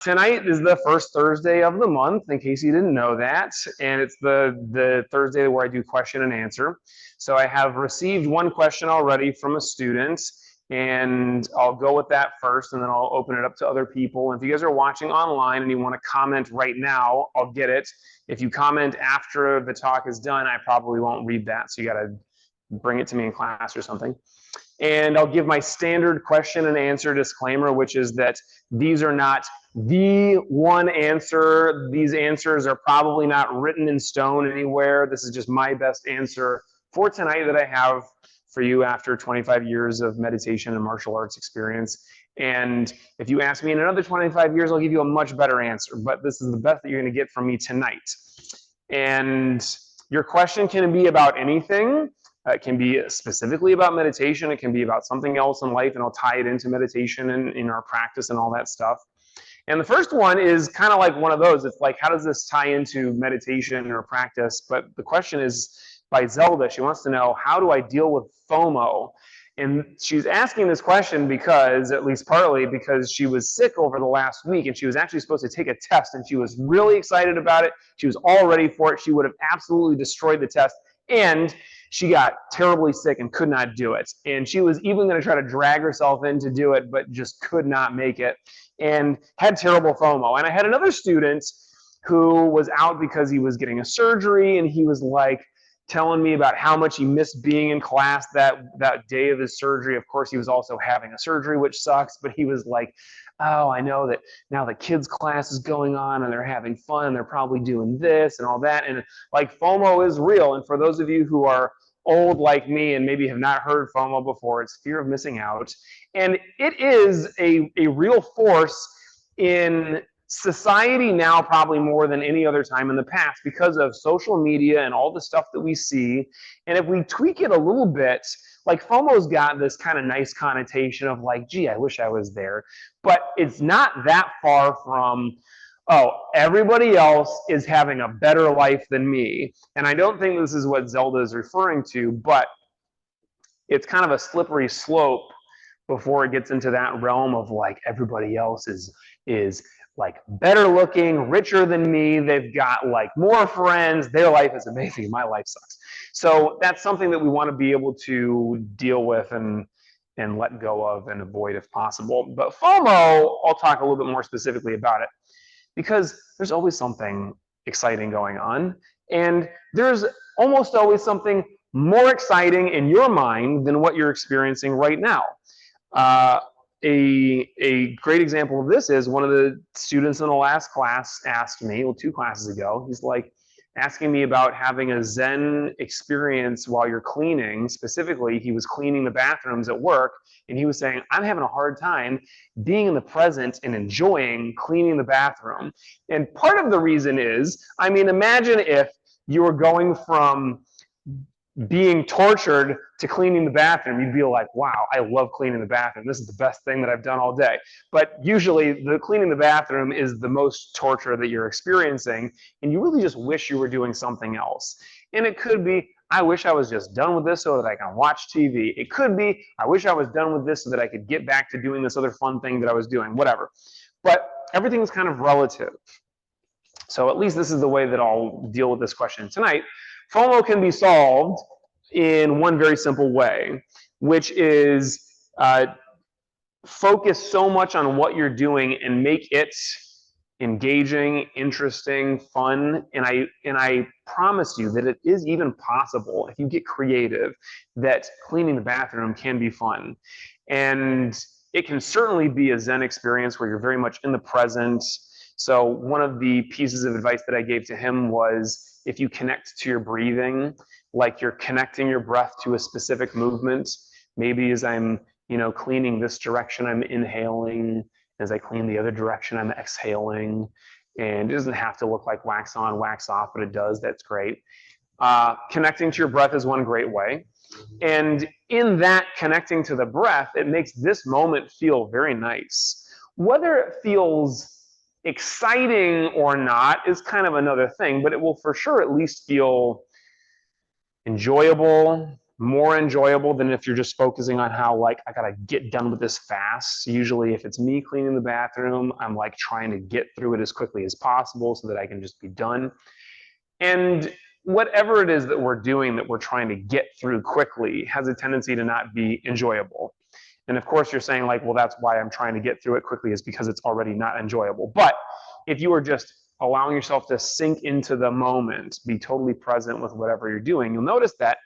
Tonight is the first Thursday of the month, in case you didn't know that, and it's the Thursday where I do question and answer. So I have received one question already from a student, and I'll go with that first, and then I'll open it up to other people. If you guys are watching online and you want to comment right now, I'll get it. If you comment after the talk is done, I probably won't read that, so you got to bring it to me in class or something. And I'll give my standard question and answer disclaimer, which is that these are not the one answer. These answers are probably not written in stone anywhere. This is just my best answer for tonight that I have for you after 25 years of meditation and martial arts experience. And if you ask me in another 25 years, I'll give you a much better answer. But this is the best that you're going to get from me tonight. And your question can be about anything. It can be specifically about meditation. It can be about something else in life, and I'll tie it into meditation and in our practice and all that stuff. And the first one is kind of like one of those. It's like, how does this tie into meditation or practice? But the question is by Zelda. She wants to know, how do I deal with FOMO? And she's asking this question because, at least partly, because she was sick over the last week and she was actually supposed to take a test, and she was really excited about it. She was all ready for it. She would have absolutely destroyed the test. And she got terribly sick and could not do it. And she was even going to try to drag herself in to do it, but just could not make it and had terrible FOMO. And I had another student who was out because he was getting a surgery, and he was like telling me about how much he missed being in class that day of his surgery. Of course, he was also having a surgery, which sucks, but he was like, oh, I know that now the kids' class is going on and they're having fun and they're probably doing this and all that. And like, FOMO is real. And for those of you who are old like me and maybe have not heard FOMO before, it's fear of missing out. And it is a real force in society now, probably more than any other time in the past, because of social media and all the stuff that we see. And if we tweak it a little bit, like, FOMO's got this kind of nice connotation of like, gee, I wish I was there. But it's not that far from, oh, everybody else is having a better life than me. And I don't think this is what Zelda is referring to, but it's kind of a slippery slope before it gets into that realm of like, everybody else is like better looking, richer than me. They've got like more friends. Their life is amazing. My life sucks. So that's something that we want to be able to deal with and let go of and avoid if possible. But FOMO, I'll talk a little bit more specifically about it, because there's always something exciting going on. And there's almost always something more exciting in your mind than what you're experiencing right now. A great example of this is one of the students in the last class asked me, well, 2 classes ago, he's like asking me about having a Zen experience while you're cleaning. Specifically, he was cleaning the bathrooms at work, and he was saying, I'm having a hard time being in the present and enjoying cleaning the bathroom. And part of the reason is, I mean, imagine if you were going from being tortured to cleaning the bathroom. You'd be like, wow, I love cleaning the bathroom. This is the best thing that I've done all day. But usually the cleaning the bathroom is the most torture that you're experiencing, and you really just wish you were doing something else. And it could be, I wish I was just done with this so that I can watch TV. It could be, I wish I was done with this so that I could get back to doing this other fun thing that I was doing, whatever. But everything's kind of relative. So at least this is the way that I'll deal with this question tonight. FOMO can be solved in one very simple way, which is focus so much on what you're doing and make it engaging, interesting, fun. And I promise you that it is even possible, if you get creative, that cleaning the bathroom can be fun. And it can certainly be a Zen experience where you're very much in the present. So one of the pieces of advice that I gave to him was, if you connect to your breathing, like you're connecting your breath to a specific movement, maybe as I'm, cleaning this direction, I'm inhaling. As I clean the other direction, I'm exhaling. And it doesn't have to look like wax on, wax off, but it does. That's great. Connecting to your breath is one great way. And in that connecting to the breath, it makes this moment feel very nice. Whether it feels exciting or not is kind of another thing, but it will for sure at least feel enjoyable, more enjoyable than if you're just focusing on how like I gotta get done with this fast. Usually if it's me cleaning the bathroom, I'm like trying to get through it as quickly as possible so that I can just be done. And whatever it is that we're doing that we're trying to get through quickly has a tendency to not be enjoyable. And of course, you're saying, like, well, that's why I'm trying to get through it quickly, is because it's already not enjoyable. But if you are just allowing yourself to sink into the moment, be totally present with whatever you're doing, you'll notice that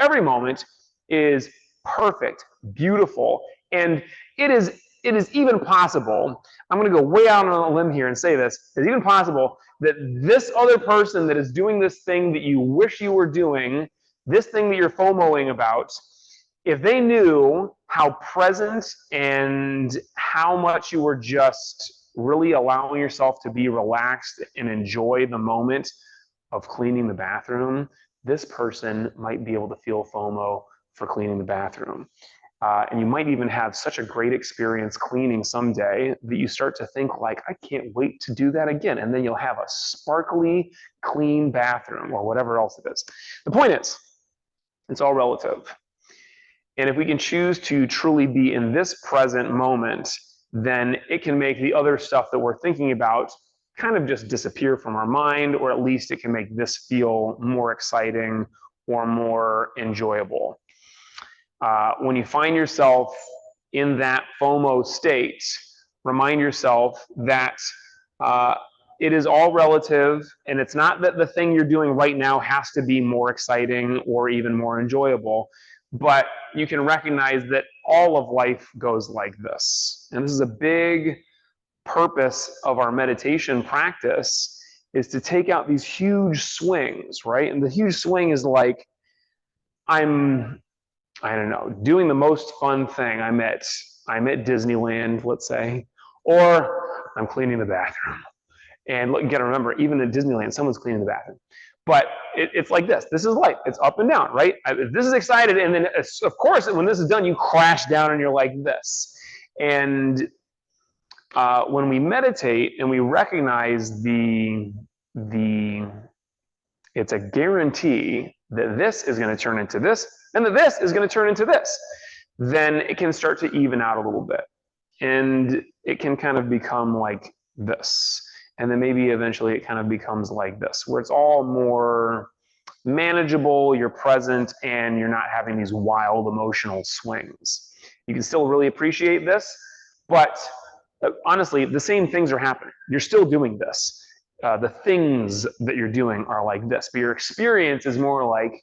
every moment is perfect, beautiful, and it is even possible. I'm going to go way out on a limb here and say this. It's even possible that this other person that is doing this thing that you wish you were doing, this thing that you're FOMOing about, if they knew how present and how much you were just really allowing yourself to be relaxed and enjoy the moment of cleaning the bathroom, this person might be able to feel FOMO for cleaning the bathroom. And you might even have such a great experience cleaning someday that you start to think like, I can't wait to do that again. And then you'll have a sparkly, clean bathroom or whatever else it is. The point is, it's all relative. And if we can choose to truly be in this present moment, then it can make the other stuff that we're thinking about kind of just disappear from our mind, or at least it can make this feel more exciting or more enjoyable. When you find yourself in that FOMO state, remind yourself that it is all relative, and it's not that the thing you're doing right now has to be more exciting or even more enjoyable, but you can recognize that all of life goes like this. And this is a big purpose of our meditation practice, is to take out these huge swings, right? And the huge swing is like, I don't know, doing the most fun thing. I'm at Disneyland, let's say, or I'm cleaning the bathroom. And look, you gotta remember, even at Disneyland, someone's cleaning the bathroom. But it's like this. This is life. It's up and down, right? This is excited, and then of course, when this is done, you crash down and you're like this. And when we meditate and we recognize it's a guarantee that this is going to turn into this, and that this is going to turn into this, then it can start to even out a little bit. And it can kind of become like this. And then maybe eventually it kind of becomes like this, where it's all more manageable, you're present, and you're not having these wild emotional swings. You can still really appreciate this, but honestly, the same things are happening. You're still doing this. The things that you're doing are like this, but your experience is more like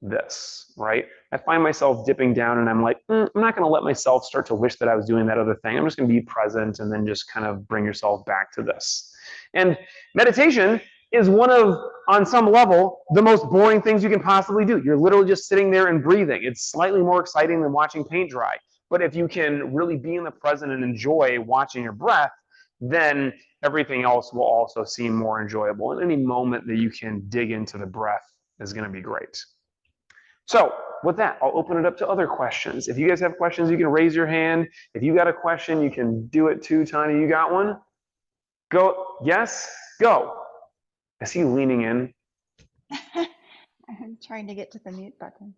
this, right? I find myself dipping down and I'm like, I'm not going to let myself start to wish that I was doing that other thing. I'm just going to be present and then just kind of bring yourself back to this. And meditation is one of, on some level, the most boring things you can possibly do. You're literally just sitting there and breathing. It's slightly more exciting than watching paint dry. But if you can really be in the present and enjoy watching your breath, then everything else will also seem more enjoyable. And any moment that you can dig into the breath is going to be great. So with that, I'll open it up to other questions. If you guys have questions, you can raise your hand. If you got a question, you can do it too. Tanya, you got one? Go. Yes? Go. I see you leaning in. I'm trying to get to the mute button.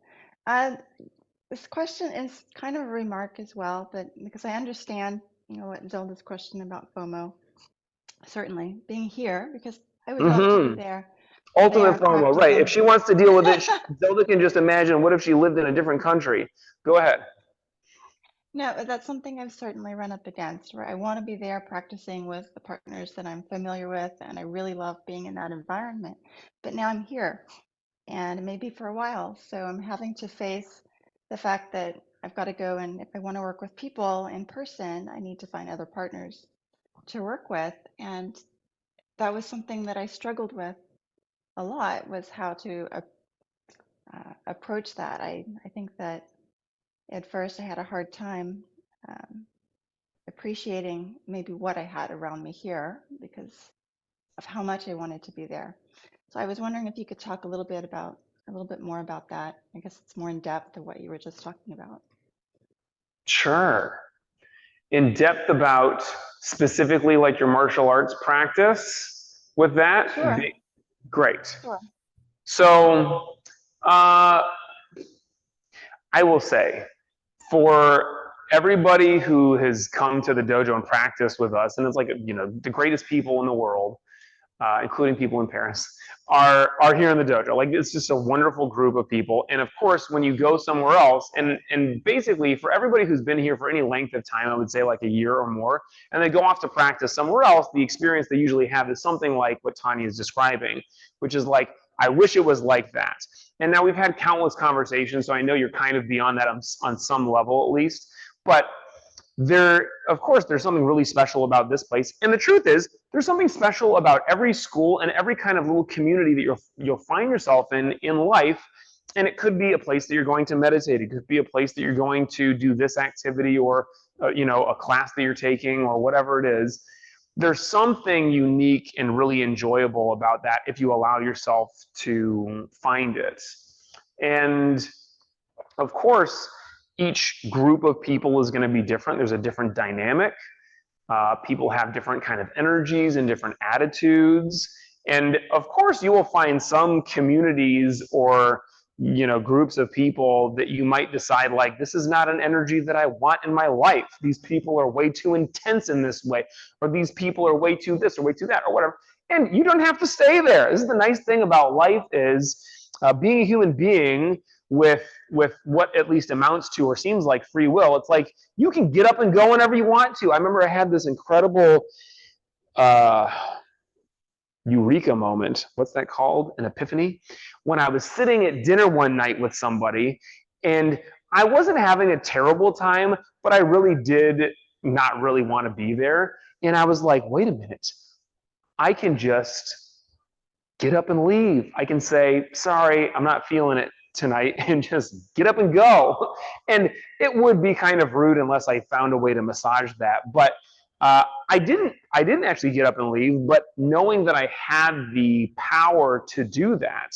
This question is kind of a remark as well, but because I understand, what Zelda's question about FOMO, certainly being here, because I would love to be there. Ultimate FOMO, right. If she wants to deal with it, Zelda can just imagine, what if she lived in a different country? Go ahead. No, but that's something I've certainly run up against, where I want to be there practicing with the partners that I'm familiar with, and I really love being in that environment. But now I'm here, and maybe for a while, so I'm having to face the fact that I've got to go, and if I want to work with people in person, I need to find other partners to work with. And that was something that I struggled with a lot, was how to approach that. I think that at first I had a hard time appreciating maybe what I had around me here because of how much I wanted to be there. So I was wondering if you could talk a little bit more about that. I guess it's more in depth than what you were just talking about. Sure. In depth about specifically like your martial arts practice with that? I will say, for everybody who has come to the dojo and practice with us, and it's like, the greatest people in the world, including people in Paris, are here in the dojo. Like, it's just a wonderful group of people. And of course, when you go somewhere else, and basically for everybody who's been here for any length of time, I would say like a year or more, and they go off to practice somewhere else, the experience they usually have is something like what Tanya is describing, which is like, I wish it was like that. And now we've had countless conversations, so I know you're kind of beyond that on some level at least. But of course, there's something really special about this place. And the truth is, there's something special about every school and every kind of little community that you'll find yourself in life. And it could be a place that you're going to meditate. It could be a place that you're going to do this activity, or a class that you're taking, or whatever it is. There's something unique and really enjoyable about that if you allow yourself to find it. And of course, each group of people is going to be different. There's a different dynamic. People have different kind of energies and different attitudes. And of course, you will find some communities or groups of people that you might decide, like, this is not an energy that I want in my life. These people are way too intense in this way, or these people are way too this or way too that, or whatever. And you don't have to stay there. This is the nice thing about life, is being a human being with what at least amounts to or seems like free will. It's like you can get up and go whenever you want to. I remember I had this incredible eureka moment. What's that called? An epiphany? When I was sitting at dinner one night with somebody, and I wasn't having a terrible time, but I really did not really want to be there. And I was like, wait a minute, I can just get up and leave. I can say, sorry, I'm not feeling it tonight, and just get up and go. And it would be kind of rude unless I found a way to massage that. But I didn't actually get up and leave, but knowing that I had the power to do that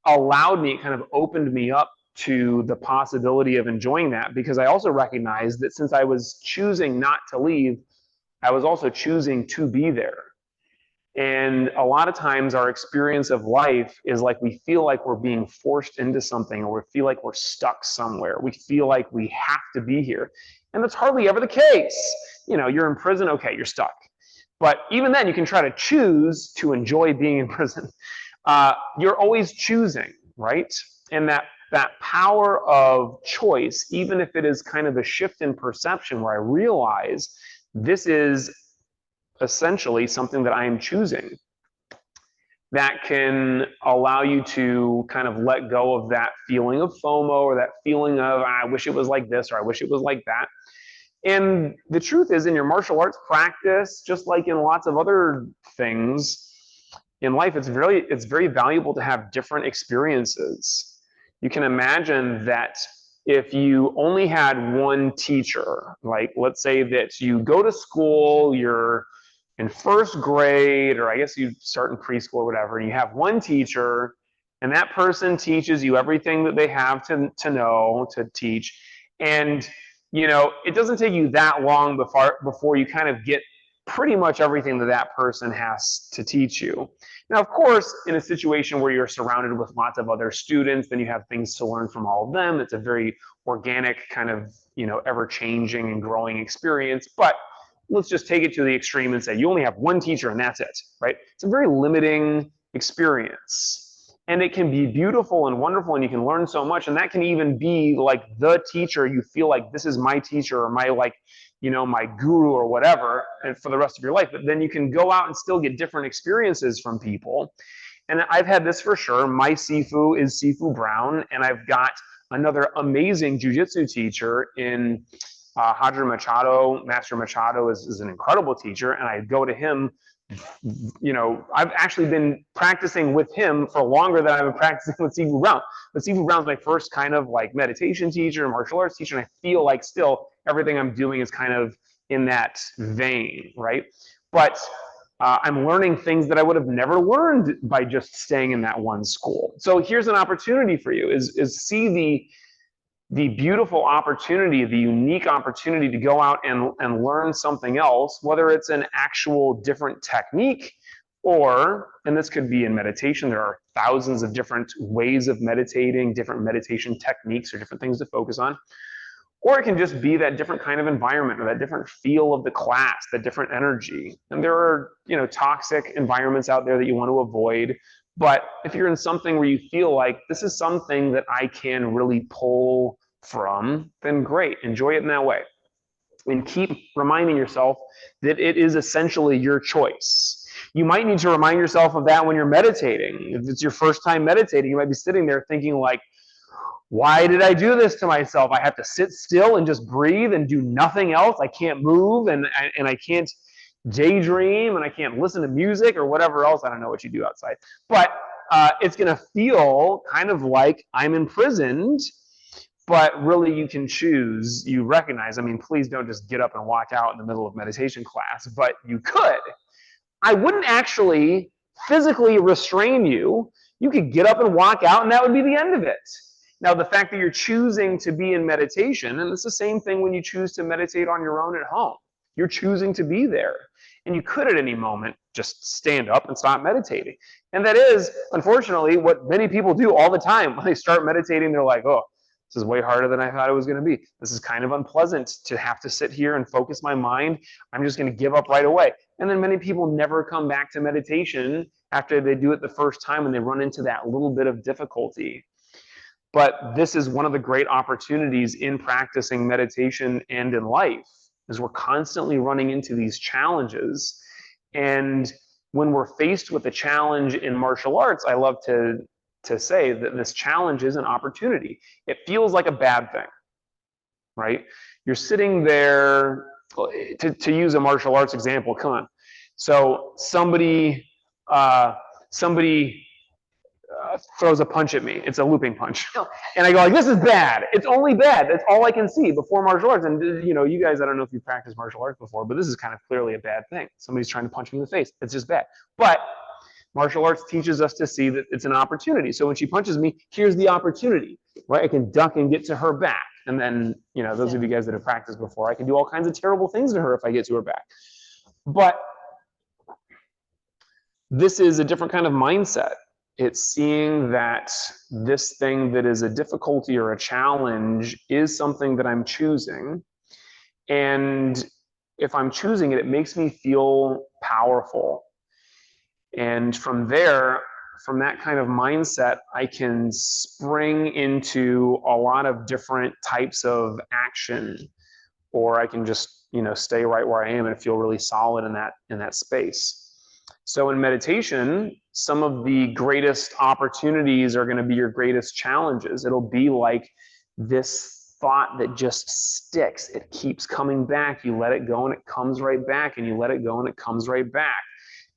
allowed me, it kind of opened me up to the possibility of enjoying that, because I also recognized that since I was choosing not to leave, I was also choosing to be there. And a lot of times our experience of life is like we feel like we're being forced into something, or we feel like we're stuck somewhere. We feel like we have to be here. And that's hardly ever the case. You're in prison, okay, you're stuck. But even then, you can try to choose to enjoy being in prison. You're always choosing, right? And that power of choice, even if it is kind of a shift in perception where I realize this is essentially something that I am choosing, that can allow you to kind of let go of that feeling of FOMO, or that feeling of, I wish it was like this, or I wish it was like that. And the truth is, in your martial arts practice, just like in lots of other things in life, it's very valuable to have different experiences. You can imagine that if you only had one teacher, like let's say that you go to school, you're in first grade, or I guess you start in preschool or whatever, and you have one teacher, and that person teaches you everything that they have to know, to teach. And it doesn't take you that long before you kind of get pretty much everything that person has to teach you. Now, of course, in a situation where you're surrounded with lots of other students, then you have things to learn from all of them. It's a very organic kind of, ever-changing and growing experience. But let's just take it to the extreme and say you only have one teacher and that's it, right? It's a very limiting experience. And it can be beautiful and wonderful, and you can learn so much. And that can even be like the teacher. You feel like this is my teacher, or my my guru or whatever, and for the rest of your life. But then you can go out and still get different experiences from people. And I've had this for sure. My Sifu is Sifu Brown, and I've got another amazing jiu-jitsu teacher in Hadra Machado. Master Machado is an incredible teacher, and I go to him. I've actually been practicing with him for longer than I've been practicing with Sifu Brown. But Sifu Brown's my first kind of like meditation teacher, martial arts teacher, and I feel like still everything I'm doing is kind of in that vein, right? But I'm learning things that I would have never learned by just staying in that one school. So here's an opportunity for you: is see the beautiful opportunity, the unique opportunity to go out and learn something else, whether it's an actual different technique, Or, and this could be in meditation, there are thousands of different ways of meditating, different meditation techniques or different things to focus on. Or it can just be that different kind of environment or that different feel of the class, that different energy. And there are, toxic environments out there that you want to avoid. But if you're in something where you feel like this is something that I can really pull from, then great, enjoy it in that way. And keep reminding yourself that it is essentially your choice. You might need to remind yourself of that when you're meditating. If it's your first time meditating, you might be sitting there thinking like, why did I do this to myself? I have to sit still and just breathe and do nothing else. I can't move and I can't daydream and I can't listen to music or whatever else. I don't know what you do outside. But it's going to feel kind of like I'm imprisoned, but really you can choose. You recognize, I mean, please don't just get up and walk out in the middle of meditation class, but you could. I wouldn't actually physically restrain you. You could get up and walk out and that would be the end of it. Now, the fact that you're choosing to be in meditation, and it's the same thing when you choose to meditate on your own at home. You're choosing to be there. And you could at any moment just stand up and stop meditating. And that is, unfortunately, what many people do all the time. When they start meditating, they're like, oh, this is way harder than I thought it was going to be. This is kind of unpleasant to have to sit here and focus my mind. I'm just going to give up right away. And then many people never come back to meditation after they do it the first time and they run into that little bit of difficulty. But this is one of the great opportunities in practicing meditation and in life, is we're constantly running into these challenges. And when we're faced with a challenge in martial arts, I love to say that this challenge is an opportunity. It feels like a bad thing, right? You're sitting there, to use a martial arts example, come on. So somebody throws a punch at me. It's a looping punch. And I go like, this is bad. It's only bad. That's all I can see before martial arts. And you guys, I don't know if you've practiced martial arts before, but this is kind of clearly a bad thing. Somebody's trying to punch me in the face. It's just bad. But martial arts teaches us to see that it's an opportunity. So when she punches me, here's the opportunity, right? I can duck and get to her back. And then, those of you guys that have practiced before, I can do all kinds of terrible things to her if I get to her back. But this is a different kind of mindset. It's seeing that this thing that is a difficulty or a challenge is something that I'm choosing. And if I'm choosing it, it makes me feel powerful. And from there, from that kind of mindset, I can spring into a lot of different types of action, or I can just, stay right where I am and feel really solid in that space. So in meditation, some of the greatest opportunities are going to be your greatest challenges. It'll be like this thought that just sticks. It keeps coming back. You let it go and it comes right back, and you let it go and it comes right back.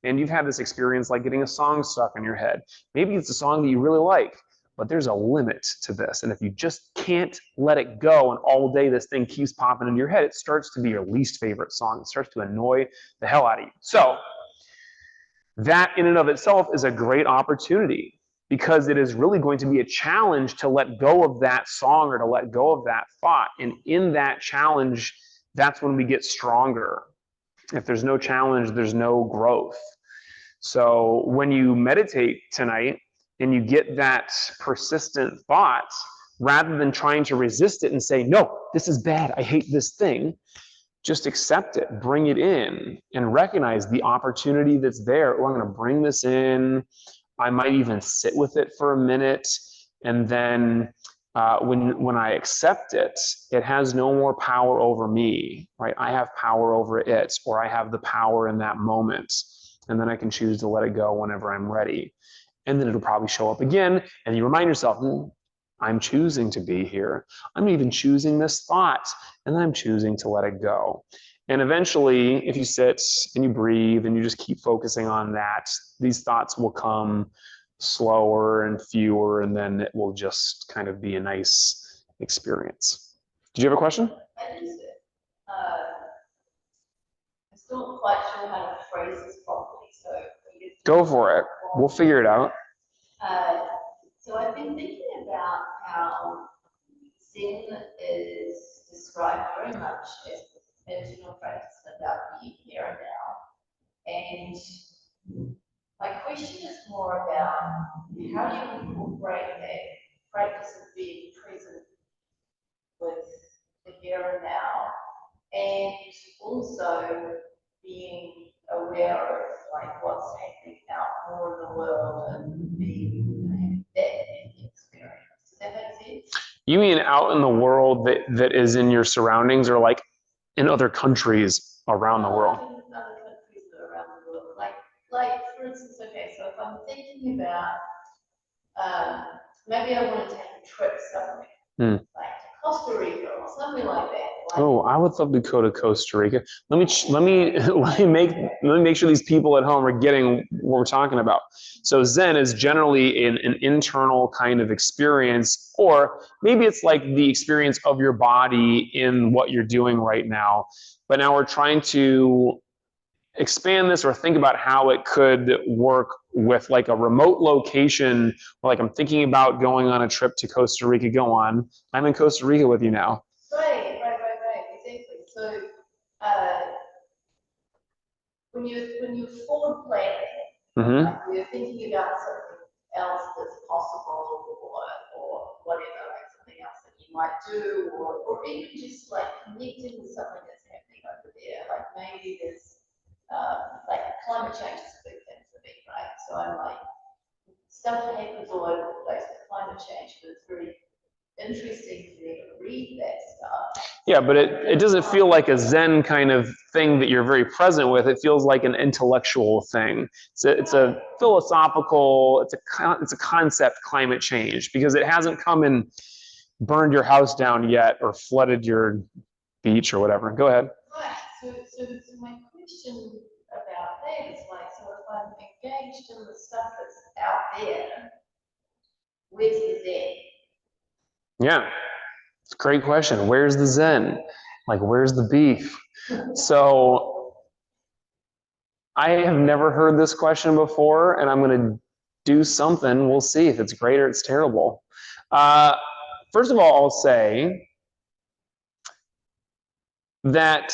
And you've had this experience like getting a song stuck in your head. Maybe it's a song that you really like, but there's a limit to this. And if you just can't let it go and all day this thing keeps popping into your head, it starts to be your least favorite song. It starts to annoy the hell out of you. So that in and of itself is a great opportunity, because it is really going to be a challenge to let go of that song or to let go of that thought. And in that challenge, that's when we get stronger. If there's no challenge, there's no growth. So when you meditate tonight and you get that persistent thought, rather than trying to resist it and say, no, this is bad, I hate this thing, just accept it, bring it in, and recognize the opportunity that's there. Oh, I'm going to bring this in. I might even sit with it for a minute. And then when I accept it, it has no more power over me, right? I have power over it, or I have the power in that moment. And then I can choose to let it go whenever I'm ready. And then it'll probably show up again. And you remind yourself, I'm choosing to be here. I'm even choosing this thought, and then I'm choosing to let it go. And eventually, if you sit and you breathe and you just keep focusing on that, these thoughts will come slower and fewer, and then it will just kind of be a nice experience. Did you have a question? I missed it. I'm still not quite sure how to phrase this properly, so go for it. We'll figure it out. So I've been thinking about how sin is described very much as meditation practice about being here and now. And more about how do you incorporate that practice of being present with the here and now, and also being aware of like what's happening out more in the world and being that experience. Does that make sense? You mean out in the world that is in your surroundings, or like in other countries around the world? In other countries around the world. Like for instance, okay, so if I'm thinking about maybe I want to take a trip somewhere, like to Costa Rica or something like that. Oh, I would love to go to Costa Rica. Let me make sure these people at home are getting what we're talking about. So Zen is generally an internal kind of experience, or maybe it's like the experience of your body in what you're doing right now. But now we're trying to expand this or think about how it could work with like a remote location. Like I'm thinking about going on a trip to Costa Rica. Go on. I'm in Costa Rica with you now. Right, exactly. So uh, when you're forward planning, like you're thinking about something else that's possible or whatever, like something else that you might do, or even just like connecting with something that's happening over there. Like maybe there's like climate change is a big thing for me, right? So I'm like, stuff happens all over the place with climate change, but it's very interesting for me to read that stuff. Yeah, but it doesn't feel like a Zen kind of thing that you're very present with. It feels like an intellectual thing. It's a philosophical, it's a concept, climate change, because it hasn't come and burned your house down yet or flooded your beach or whatever. Go ahead. Right. So my question about that is like, so if I'm engaged in the stuff that's out there, where's the Zen? Yeah, it's a great question. Where's the Zen? Like, where's the beef? So I have never heard this question before, and I'm going to do something. We'll see if it's great or it's terrible. First of all, I'll say that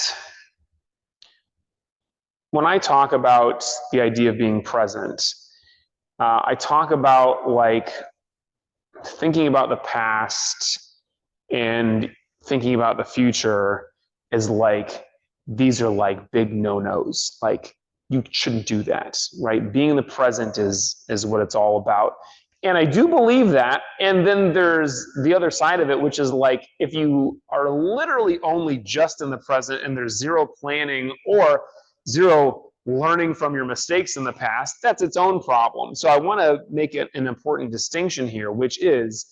when I talk about the idea of being present, I talk about like thinking about the past and thinking about the future is like, these are like big no-nos. Like, you shouldn't do that, right? Being in the present is what it's all about. And I do believe that. And then there's the other side of it, which is like, if you are literally only just in the present and there's zero planning or zero learning from your mistakes in the past, that's its own problem. So I want to make it an important distinction here, which is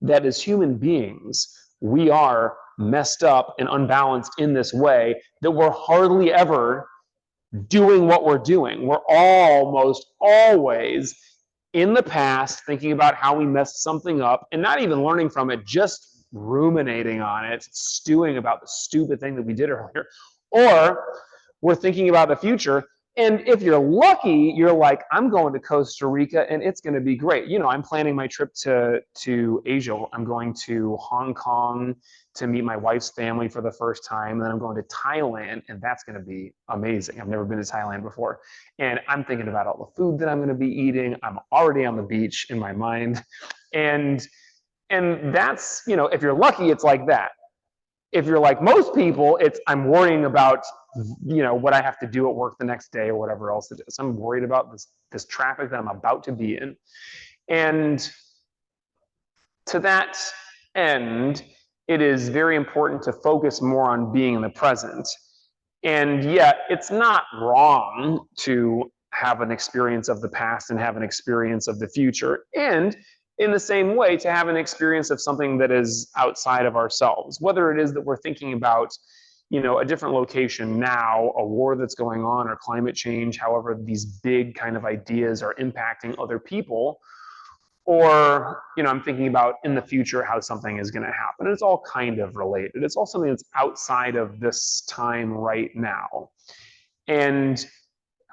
that as human beings, we are messed up and unbalanced in this way that we're hardly ever doing what we're doing. We're almost always in the past thinking about how we messed something up and not even learning from it, just ruminating on it, stewing about the stupid thing that we did earlier. Or we're thinking about the future. And if you're lucky, you're like, I'm going to Costa Rica and it's going to be great. You know, I'm planning my trip to Asia. I'm going to Hong Kong to meet my wife's family for the first time. And then I'm going to Thailand, and that's going to be amazing. I've never been to Thailand before. And I'm thinking about all the food that I'm going to be eating. I'm already on the beach in my mind. And that's, you know, if you're lucky, it's like that. If you're like most people, it's I'm worrying about, you know, what I have to do at work the next day or whatever else it is. I'm worried about this traffic that I'm about to be in. And to that end, it is very important to focus more on being in the present. And yet, it's not wrong to have an experience of the past and have an experience of the future. And in the same way, to have an experience of something that is outside of ourselves, whether it is that we're thinking about, you know, a different location now, a war that's going on, or climate change, however these big kind of ideas are impacting other people, or, you know, I'm thinking about in the future how something is going to happen. It's all kind of related. It's all something that's outside of this time right now. And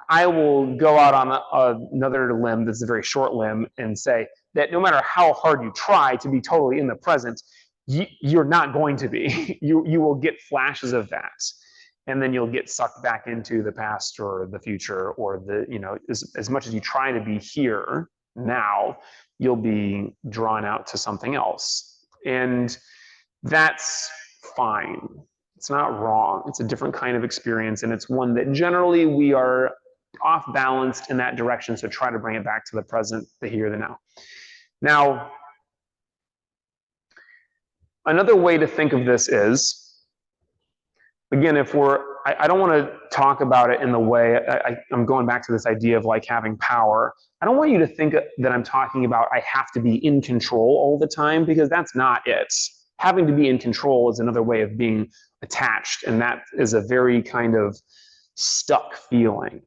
I will go out on another limb that's a very short limb and say that no matter how hard you try to be totally in the present, you're not going to be. You will get flashes of that. and then you'll get sucked back into the past or the future, or the, as much as you try to be here now, you'll be drawn out to something else. And that's fine. It's not wrong. It's a different kind of experience, and it's one that generally we are off balanced in that direction. So try to bring it back to the present, the here, the now. Now, another way to think of this is, again, if I don't want to talk about it in the way, I'm going back to this idea of like having power. I don't want you to think that I'm talking about I have to be in control all the time, because that's not it. Having to be in control is another way of being attached, and that is a very kind of stuck feeling.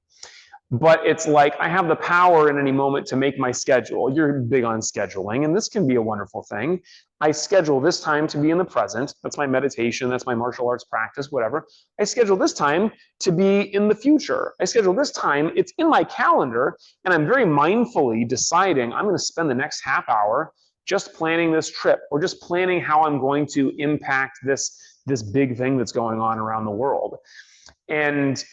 But it's like I have the power in any moment to make my schedule. You're big on scheduling, and this can be a wonderful thing. I schedule this time to be in the present. That's my meditation, that's my martial arts practice, whatever. I schedule this time to be in the future. I schedule this time, it's in my calendar, and I'm very mindfully deciding I'm going to spend the next half hour just planning this trip, or just planning how I'm going to impact this big thing that's going on around the world. And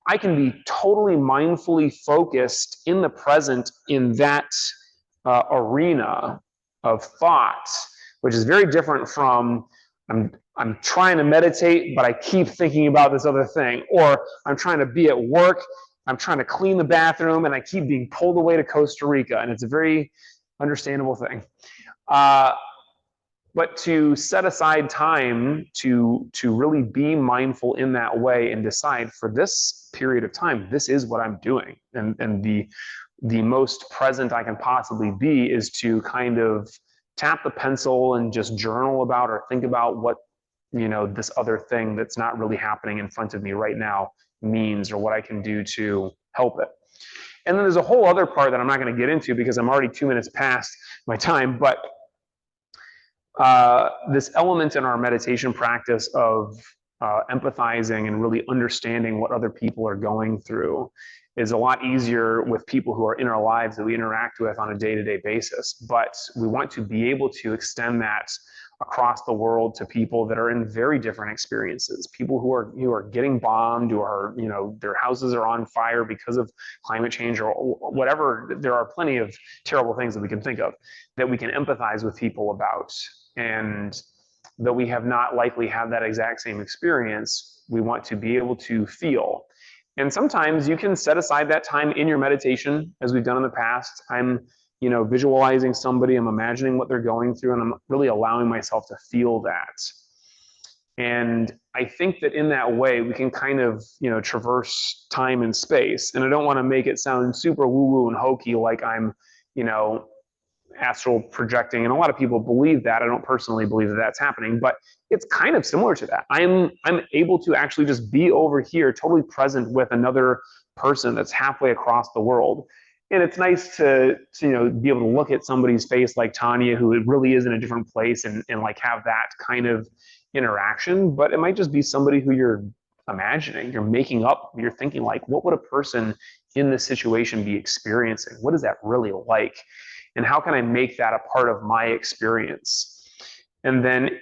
I can be totally mindfully focused in the present in that arena of thought, which is very different from I'm trying to meditate, but I keep thinking about this other thing, or I'm trying to be at work, I'm trying to clean the bathroom, and I keep being pulled away to Costa Rica, and it's a very understandable thing. But to set aside time to really be mindful in that way and decide, for this period of time, this is what I'm doing. And the most present I can possibly be is to kind of tap the pencil and just journal about or think about what, this other thing that's not really happening in front of me right now means, or what I can do to help it. And then there's a whole other part that I'm not going to get into because I'm already 2 minutes past my time, but this element in our meditation practice of empathizing and really understanding what other people are going through is a lot easier with people who are in our lives that we interact with on a day-to-day basis. But we want to be able to extend that across the world to people that are in very different experiences, people who are getting bombed, who are, their houses are on fire because of climate change or whatever. There are plenty of terrible things that we can think of that we can empathize with people about. And though we have not likely had that exact same experience, we want to be able to feel. And sometimes you can set aside that time in your meditation, as we've done in the past. I'm, visualizing somebody, I'm imagining what they're going through, and I'm really allowing myself to feel that. And I think that in that way, we can kind of, traverse time and space. And I don't want to make it sound super woo-woo and hokey, like I'm, astral projecting, and a lot of people believe that. I don't personally believe that that's happening, but it's kind of similar to that. I'm able to actually just be over here, totally present with another person that's halfway across the world. And it's nice to be able to look at somebody's face like Tanya, who really is in a different place, and like have that kind of interaction. But it might just be somebody who you're imagining, you're making up, you're thinking like, what would a person in this situation be experiencing? What is that really like? And how can I make that a part of my experience? And then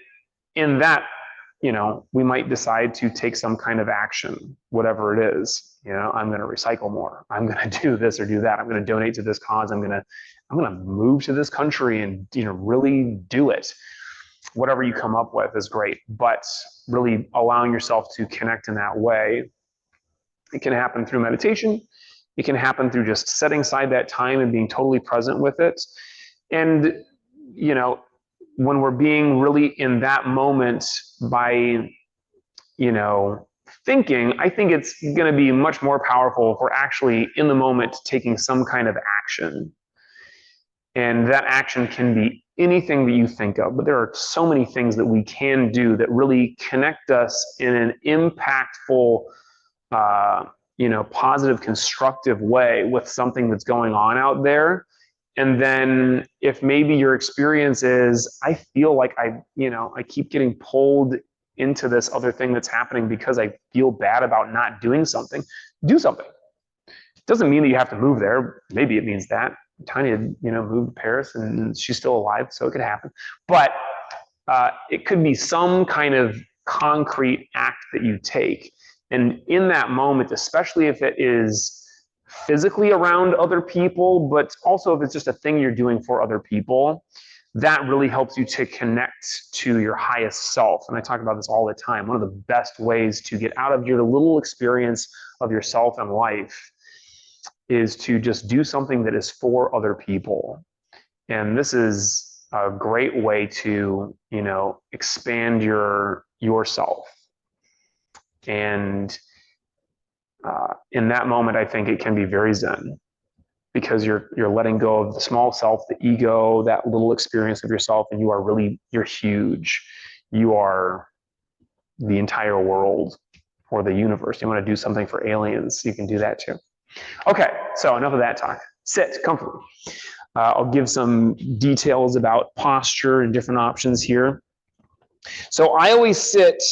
in that, we might decide to take some kind of action, whatever it is. I'm going to recycle more. I'm going to do this or do that. I'm going to donate to this cause. I'm going to move to this country and, really do it. Whatever you come up with is great, but really allowing yourself to connect in that way. It can happen through meditation. It can happen through just setting aside that time and being totally present with it. And, when we're being really in that moment by, thinking, I think it's going to be much more powerful if we're actually in the moment taking some kind of action. And that action can be anything that you think of, but there are so many things that we can do that really connect us in an impactful, positive, constructive way with something that's going on out there. And then if maybe your experience is, I feel like I keep getting pulled into this other thing that's happening because I feel bad about not doing something, do something. It doesn't mean that you have to move there. Maybe it means that. Tanya, moved to Paris and she's still alive, so it could happen. But it could be some kind of concrete act that you take. And in that moment, especially if it is physically around other people, but also if it's just a thing you're doing for other people, that really helps you to connect to your highest self. And I talk about this all the time. One of the best ways to get out of your little experience of yourself and life is to just do something that is for other people. And this is a great way to, expand yourself. And in that moment, I think it can be very zen, because you're letting go of the small self, the ego, that little experience of yourself, and you're huge. You are the entire world or the universe. You want to do something for aliens, you can do that too. Okay, so enough of that talk. Sit comfortably. I'll give some details about posture and different options here. So I always sit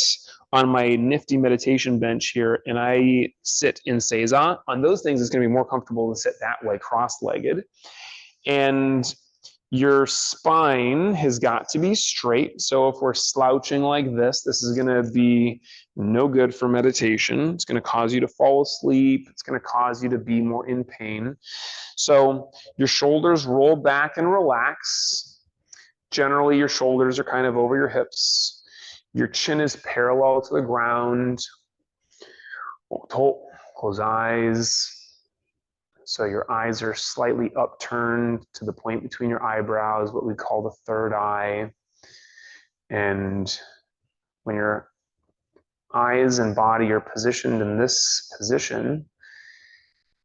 on my nifty meditation bench here, and I sit in Seiza. On those things, it's going to be more comfortable to sit that way, cross-legged. And your spine has got to be straight. So if we're slouching like this is going to be no good for meditation. It's going to cause you to fall asleep. It's going to cause you to be more in pain. So your shoulders roll back and relax. Generally, your shoulders are kind of over your hips. Your chin is parallel to the ground. Close eyes. So your eyes are slightly upturned to the point between your eyebrows, what we call the third eye. And when your eyes and body are positioned in this position,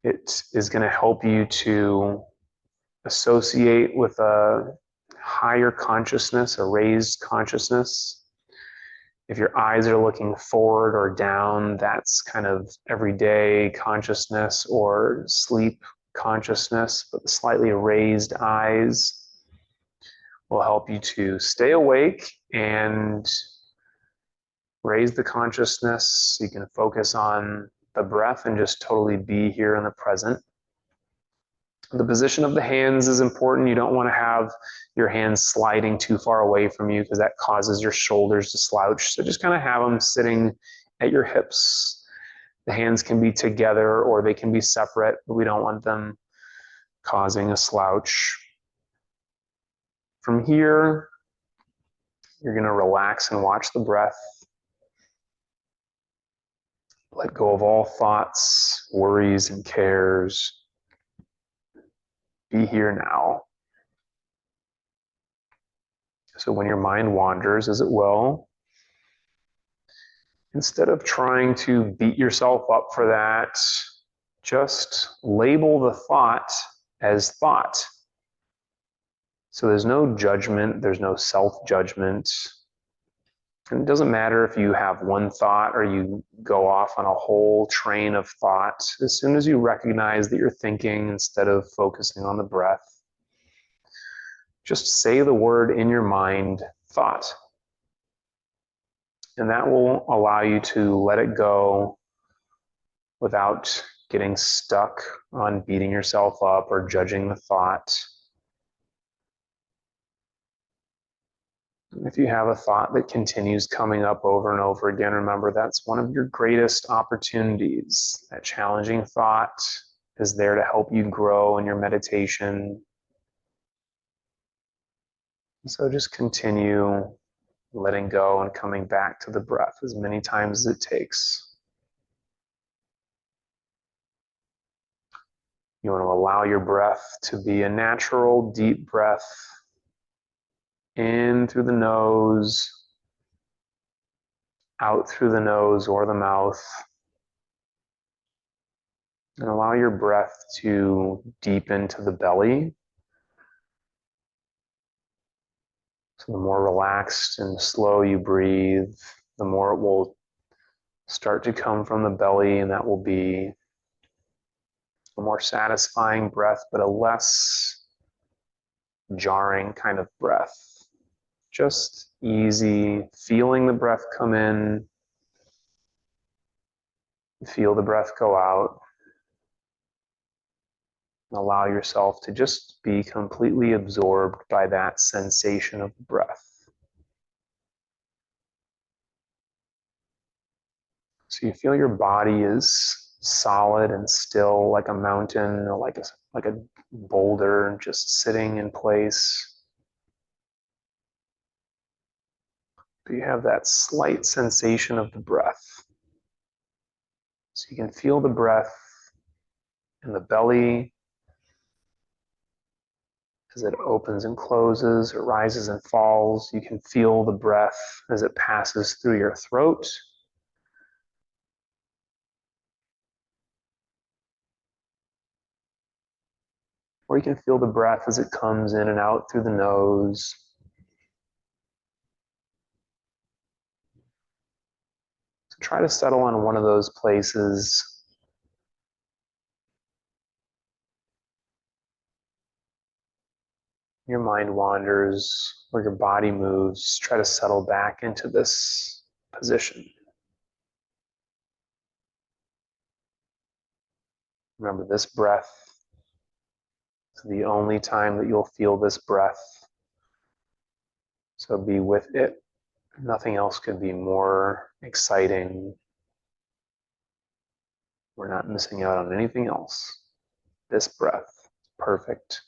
it is going to help you to associate with a higher consciousness, a raised consciousness. If your eyes are looking forward or down, that's kind of everyday consciousness or sleep consciousness, but the slightly raised eyes will help you to stay awake and raise the consciousness so you can focus on the breath and just totally be here in the present. The position of the hands is important. You don't want to have your hands sliding too far away from you, because that causes your shoulders to slouch. So just kind of have them sitting at your hips. The hands can be together or they can be separate, but we don't want them causing a slouch. From here, you're going to relax and watch the breath. Let go of all thoughts, worries, and cares. Be here now. So when your mind wanders, as it will, instead of trying to beat yourself up for that, just label the thought as thought. So there's no judgment, there's no self-judgment. And it doesn't matter if you have one thought or you go off on a whole train of thought. As soon as you recognize that you're thinking instead of focusing on the breath, just say the word in your mind, thought. And that will allow you to let it go without getting stuck on beating yourself up or judging the thought. If you have a thought that continues coming up over and over again, remember that's one of your greatest opportunities. That challenging thought is there to help you grow in your meditation. So just continue letting go and coming back to the breath as many times as it takes. You want to allow your breath to be a natural, deep breath in through the nose, out through the nose or the mouth. And allow your breath to deepen to the belly. So the more relaxed and slow you breathe, the more it will start to come from the belly, and that will be a more satisfying breath, but a less jarring kind of breath. Just easy, feeling the breath come in, feel the breath go out. Allow yourself to just be completely absorbed by that sensation of breath. So you feel your body is solid and still like a mountain or like a boulder just sitting in place. But you have that slight sensation of the breath. So you can feel the breath in the belly as it opens and closes, or rises and falls. You can feel the breath as it passes through your throat. Or you can feel the breath as it comes in and out through the nose. So try to settle on one of those places. Your mind wanders or your body moves. Try to settle back into this position. Remember, this breath is the only time that you'll feel this breath. So be with it. Nothing else could be more exciting. We're not missing out on anything else. This breath, perfect.